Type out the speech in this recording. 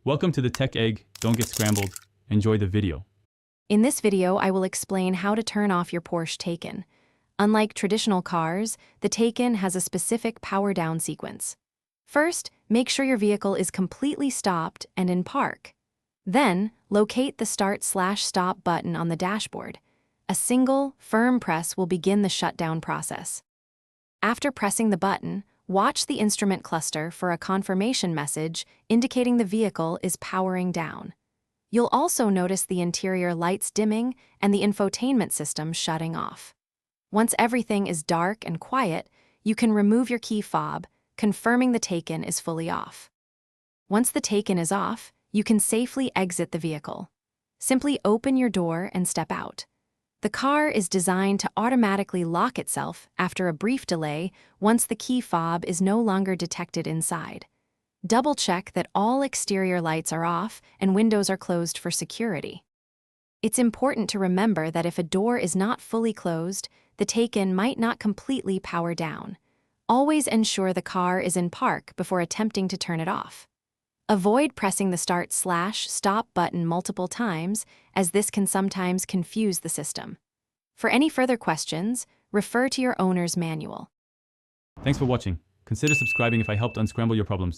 Welcome to the Tech Egg. Don't get scrambled. Enjoy the video. In this video, I will explain how to turn off your Porsche Taycan. Unlike traditional cars, the Taycan has a specific power-down sequence. First, make sure your vehicle is completely stopped and in park. Then, locate the Start/Stop button on the dashboard. A single, firm press will begin the shutdown process. After pressing the button, watch the instrument cluster for a confirmation message indicating the vehicle is powering down. You'll also notice the interior lights dimming and the infotainment system shutting off. Once everything is dark and quiet, you can remove your key fob, confirming the Taycan is fully off. Once the Taycan is off, you can safely exit the vehicle. Simply open your door and step out. The car is designed to automatically lock itself after a brief delay once the key fob is no longer detected inside. Double-check that all exterior lights are off and windows are closed for security. It's important to remember that if a door is not fully closed, the Taycan might not completely power down. Always ensure the car is in park before attempting to turn it off. Avoid pressing the Start/Stop button multiple times, as this can sometimes confuse the system. For any further questions, refer to your owner's manual. Thanks for watching. Consider subscribing if I helped unscramble your problems.